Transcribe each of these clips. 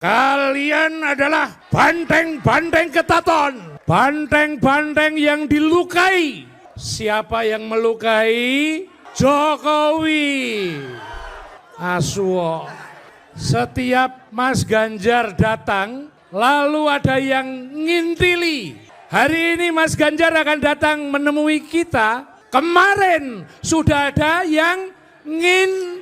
Kalian adalah banteng-banteng ketaton, banteng-banteng yang dilukai. Siapa yang melukai? Jokowi. Asuo. Setiap Mas Ganjar datang, lalu ada yang ngintili. Hari ini Mas Ganjar akan datang menemui kita. Kemarin sudah ada yang ngintili.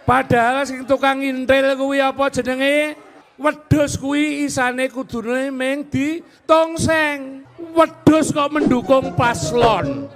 Padahal sing tukang ngintil kuwi apa jenenge? Wedhus kuwi isane kudune meng di tongseng. Wedhus kok mendukung paslon.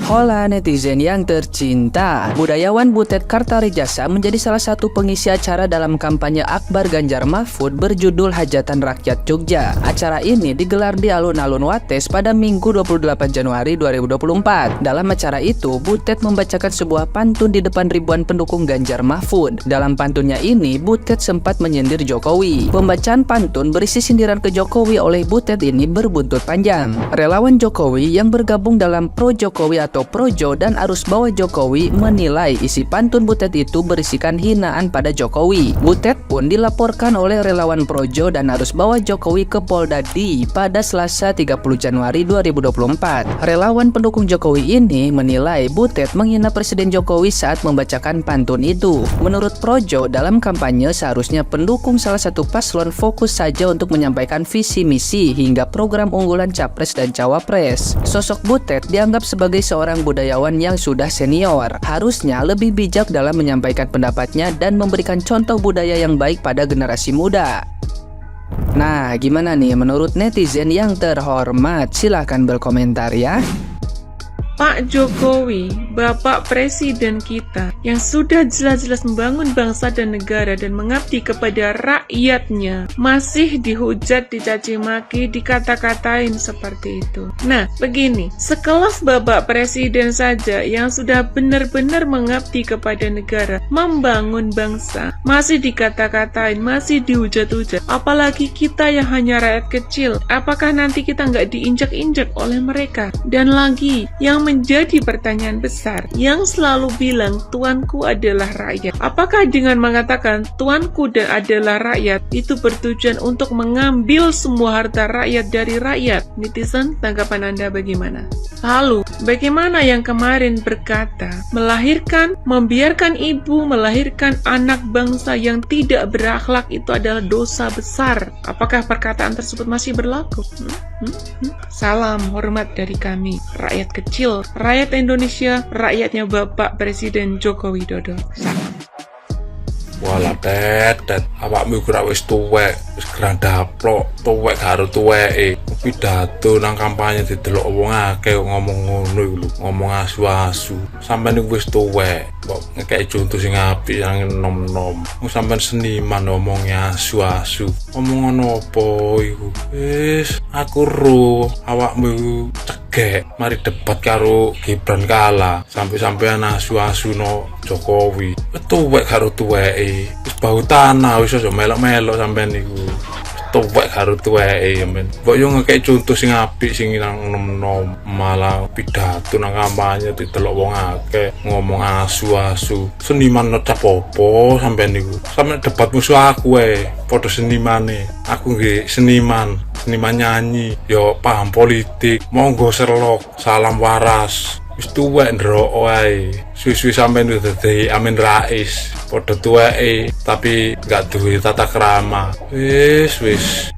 Hola netizen yang tercinta, budayawan Butet Kartarijasa menjadi salah satu pengisi acara dalam kampanye Akbar Ganjar Mahfud berjudul Hajatan Rakyat Jogja. Acara ini digelar di alun-alun Wates pada Minggu 28 Januari 2024. Dalam acara itu, Butet membacakan sebuah pantun di depan ribuan pendukung Ganjar Mahfud. Dalam pantunnya ini, Butet sempat menyindir Jokowi. Pembacaan pantun berisi sindiran ke Jokowi oleh Butet ini berbuntut panjang. Relawan Jokowi yang bergabung dalam Pro Jokowi atau Projo dan arus bawah Jokowi menilai isi pantun Butet itu berisikan hinaan pada Jokowi. Butet pun dilaporkan oleh relawan Projo dan arus bawah Jokowi ke Polda D pada Selasa 30 Januari 2024. Relawan pendukung Jokowi ini menilai Butet menghina Presiden Jokowi saat membacakan pantun itu. Menurut Projo, dalam kampanye seharusnya pendukung salah satu paslon fokus saja untuk menyampaikan visi misi hingga program unggulan Capres dan Cawapres. Sosok Butet dianggap sebagai seorang budayawan yang sudah senior, harusnya lebih bijak dalam menyampaikan pendapatnya dan memberikan contoh budaya yang baik pada generasi muda. Nah, gimana nih menurut netizen yang terhormat? Silahkan berkomentar ya. Pak Jokowi, Bapak Presiden kita yang sudah jelas-jelas membangun bangsa dan negara dan mengabdi kepada rakyatnya, masih dihujat, dicaci maki, dikata-katain seperti itu. Nah, begini, sekelas Bapak Presiden saja yang sudah benar-benar mengabdi kepada negara, membangun bangsa, masih dikata-katain, masih dihujat-hujat. Apalagi kita yang hanya rakyat kecil, apakah nanti kita nggak diinjak-injak oleh mereka? Dan lagi, yang menjadi pertanyaan besar, yang selalu bilang tuanku adalah rakyat. Apakah dengan mengatakan tuanku dan adalah rakyat itu bertujuan untuk mengambil semua harta rakyat dari rakyat? Netizen, tanggapan Anda bagaimana? Lalu, bagaimana yang kemarin berkata melahirkan, membiarkan ibu melahirkan anak bangsa yang tidak berakhlak itu adalah dosa besar? Apakah perkataan tersebut masih berlaku? Salam hormat dari kami, rakyat kecil, rakyat Indonesia, rakyatnya Bapak Presiden Joko Widodo. Salam. Walah tet, awakmu ora wis tuwek, wis grandaplok, tuwek karo tuweke. Pidato nang kampanye didelok wong akeh ngomong ngono iku lho, ngomong asu-asu. Sampeyan iku wis tuwek, kok ngekeki contoh sing apik yang nom-nom. Wong sampeyan seniman ngomongnya asu-asu. Ngomong ngono apa iku? Wis, aku ro awakmu iku cegek, mari debat karo Gibran kalah. Sampai-sampean asu-asu no Jokowi. Tuwek karo tuweke. Wis bau tanah wis aja melok-melok sampean niku. Tuwek karo tuweke men. Kok yo ngekek contoh sing apik sing nang nom-nom, malah pidato nang kampanye didelok wong akeh ngomong asu-asu. Seniman necap apa sampean niku? Sampeyan debat musuh aku padha senimane. Aku nggih seniman nyanyi, yo paham politik. Monggo Sherlock, salam waras. Wis tuwek ndrok wae. Suwi-suwi sampean udah dadi Amin Rais. Padha tuweke tapi gak duwe tata krama. Wis.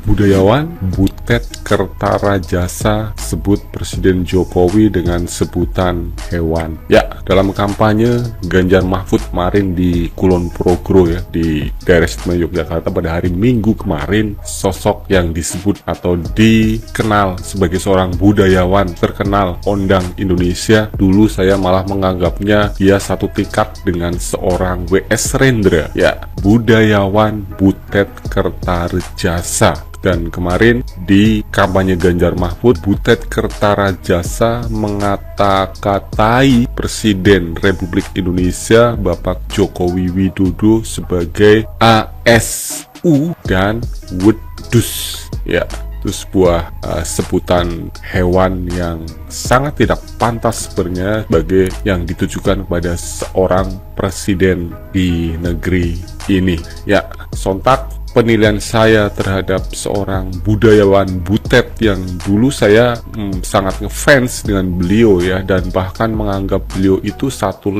Budayawan Butet Kartarijasa sebut Presiden Jokowi dengan sebutan hewan. Ya, dalam kampanye Ganjar Mahfud kemarin di Kulon Progro ya, di daerah istimewa Yogyakarta pada hari Minggu kemarin, sosok yang disebut atau dikenal sebagai seorang budayawan terkenal kondang Indonesia. Dulu saya malah menganggapnya dia satu tingkat dengan seorang W.S. Rendra. Ya, budayawan Butet Kartarijasa. Dan kemarin di kampanye Ganjar Mahfud, Butet Kartarijasa mengata-katai Presiden Republik Indonesia Bapak Joko Widodo sebagai ASU dan wedus. Ya, Itu sebuah sebutan hewan yang sangat tidak pantas sebenarnya sebagai yang ditujukan kepada seorang presiden di negeri ini. Ya, sontak penilaian saya terhadap seorang budayawan Butet yang dulu saya sangat ngefans dengan beliau ya, dan bahkan menganggap beliau itu satu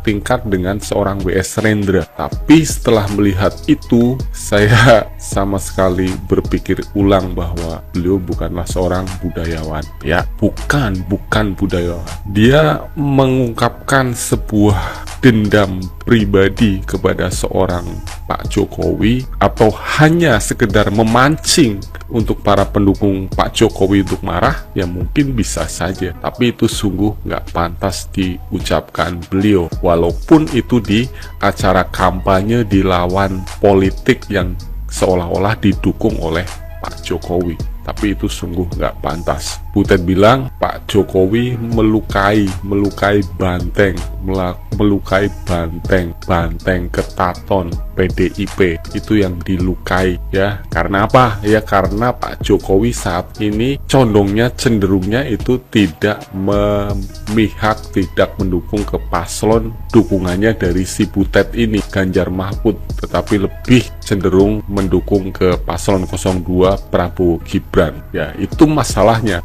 tingkat dengan seorang W.S. Rendra. Tapi setelah melihat itu, saya sama sekali berpikir ulang bahwa beliau bukanlah seorang budayawan. Ya, bukan budayawan. Dia mengungkapkan sebuah dendam pribadi kepada seorang Pak Jokowi, atau hanya sekedar memancing untuk para pendukung Pak Jokowi untuk marah, ya mungkin bisa saja. Tapi itu sungguh nggak pantas diucapkan beliau, walaupun itu di acara kampanye di lawan politik yang seolah-olah didukung oleh Pak Jokowi. Tapi itu sungguh nggak pantas. Butet bilang Pak Jokowi melukai banteng ketaton PDIP, itu yang dilukai ya. Karena apa? Ya karena Pak Jokowi saat ini cenderungnya itu tidak memihak, tidak mendukung ke paslon dukungannya dari si Butet ini, Ganjar Mahfud, tetapi lebih cenderung mendukung ke paslon 02 Prabowo Gibran. Ya, itu masalahnya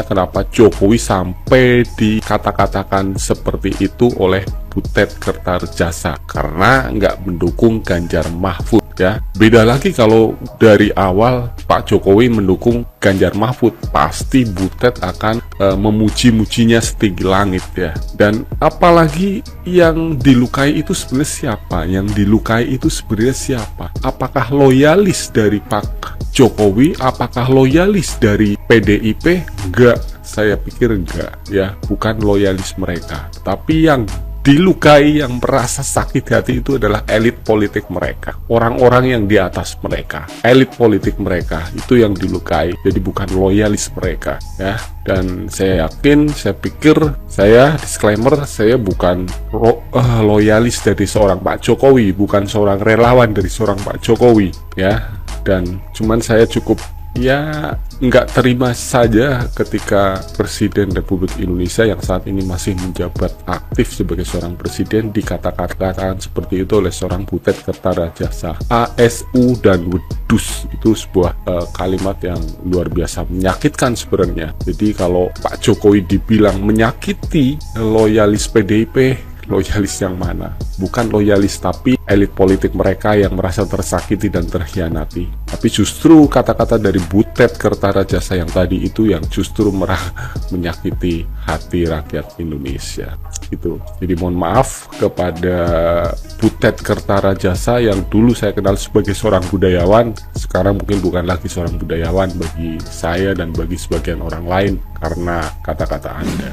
kenapa Jokowi sampai dikata-katakan seperti itu oleh Butet Kertarejasa, karena nggak mendukung Ganjar Mahfud ya. Beda lagi kalau dari awal Pak Jokowi mendukung Ganjar Mahfud, pasti Butet akan memuji-mujinya setinggi langit ya. Dan apalagi yang dilukai itu sebenarnya siapa? Yang dilukai itu sebenarnya siapa? Apakah loyalis dari Pak Jokowi? Apakah loyalis dari PDIP? Enggak, saya pikir enggak ya, bukan loyalis mereka. Tapi yang dilukai, yang merasa sakit hati itu adalah elit politik mereka, orang-orang yang di atas mereka, elit politik mereka itu yang dilukai, jadi bukan loyalis mereka ya. Dan saya pikir saya disclaimer, saya bukan loyalis dari seorang Pak Jokowi, bukan seorang relawan dari seorang Pak Jokowi ya. Dan cuman saya cukup ya nggak terima saja ketika Presiden Republik Indonesia yang saat ini masih menjabat aktif sebagai seorang presiden dikata-katakan seperti itu oleh seorang Butet Kertarejasa. ASU dan wedus itu sebuah kalimat yang luar biasa menyakitkan sebenarnya. Jadi kalau Pak Jokowi dibilang menyakiti loyalis PDIP, loyalis yang mana? Bukan loyalis, tapi elit politik mereka yang merasa tersakiti dan terkhianati. Tapi justru kata-kata dari Butet Kertarejasa yang tadi itu yang justru menyakiti hati rakyat Indonesia. Gitu. Jadi mohon maaf kepada Butet Kertarejasa yang dulu saya kenal sebagai seorang budayawan, sekarang mungkin bukan lagi seorang budayawan bagi saya dan bagi sebagian orang lain karena kata-kata Anda.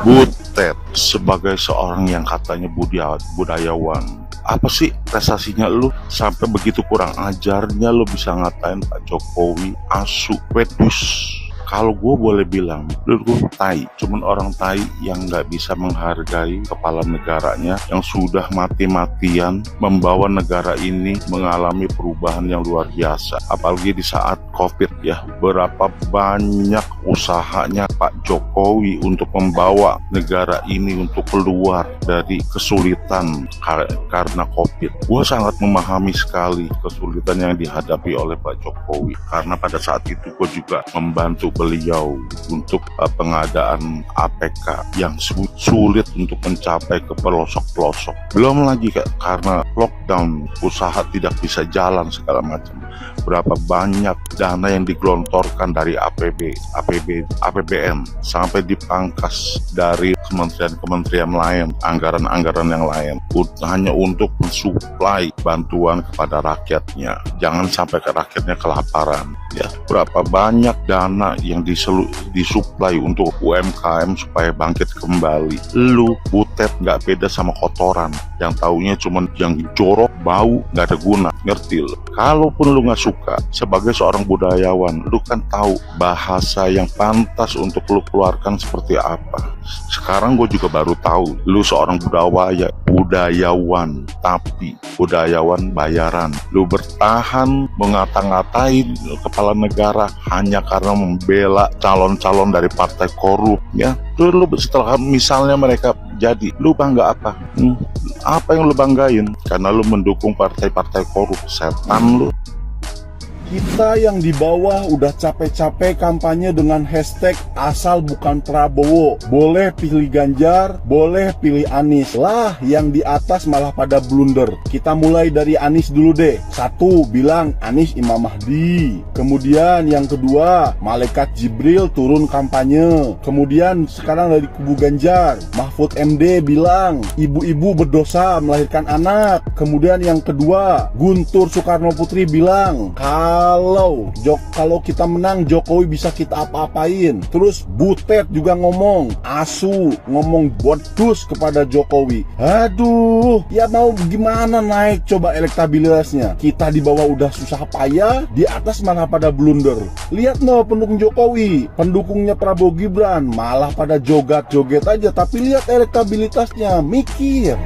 Butet sebagai seorang yang katanya budayawan, apa sih prestasinya lu sampai begitu kurang ajarnya lu bisa ngatain Pak Jokowi asu wedus? Kalau gue boleh bilang, menurut gue tai, cuman orang tai yang nggak bisa menghargai kepala negaranya yang sudah mati-matian membawa negara ini mengalami perubahan yang luar biasa. Apalagi di saat COVID ya, berapa banyak usahanya Pak Jokowi untuk membawa negara ini untuk keluar dari kesulitan karena COVID. Gue sangat memahami sekali kesulitan yang dihadapi oleh Pak Jokowi, karena pada saat itu gue juga membantu beliau untuk pengadaan APK yang sulit untuk mencapai ke pelosok-pelosok. Belum lagi karena lockdown, usaha tidak bisa jalan segala macam. Berapa banyak dana yang digelontorkan dari APBN sampai dipangkas dari kementerian-kementerian lain, anggaran-anggaran yang lain, hanya untuk mensuplai bantuan kepada rakyatnya. Jangan sampai rakyatnya kelaparan. Ya, berapa banyak dana yang disuplai untuk UMKM supaya bangkit kembali. Lu Butet nggak beda sama kotoran yang taunya cuman yang jorok, bau, nggak ada guna. Ngerti lu? Kalaupun lu nggak suka, sebagai seorang budayawan, lu kan tahu bahasa yang pantas untuk lu keluarkan seperti apa. Sekarang gue juga baru tahu, lu seorang budayawan, tapi budayawan bayaran. Lu bertahan mengata-ngatain kepala negara hanya karena membela calon-calon dari partai korup, ya. Terus lu setelah misalnya mereka jadi, lu bangga apa? Apa yang lu banggain? Karena lu mendukung partai-partai korup. Setan lu. Kita yang di bawah udah capek-capek kampanye dengan hashtag asal bukan Prabowo. Boleh pilih Ganjar, boleh pilih Anies. Lah yang di atas malah pada blunder. Kita mulai dari Anies dulu deh. Satu bilang Anies Imam Mahdi. Kemudian yang kedua, Malaikat Jibril turun kampanye. Kemudian sekarang dari kubu Ganjar, Mahfud MD bilang ibu-ibu berdosa melahirkan anak. Kemudian yang kedua, Guntur Soekarno Putri bilang kalau kita menang Jokowi bisa kita apa-apain. Terus Butet juga ngomong asu, ngomong bodus kepada Jokowi. Aduh, ya mau gimana naik coba elektabilitasnya? Kita di bawah udah susah payah, di atas malah pada blunder. Lihat no pendukung Jokowi, pendukungnya Prabowo Gibran malah pada joget-joget aja, tapi lihat elektabilitasnya, mikir.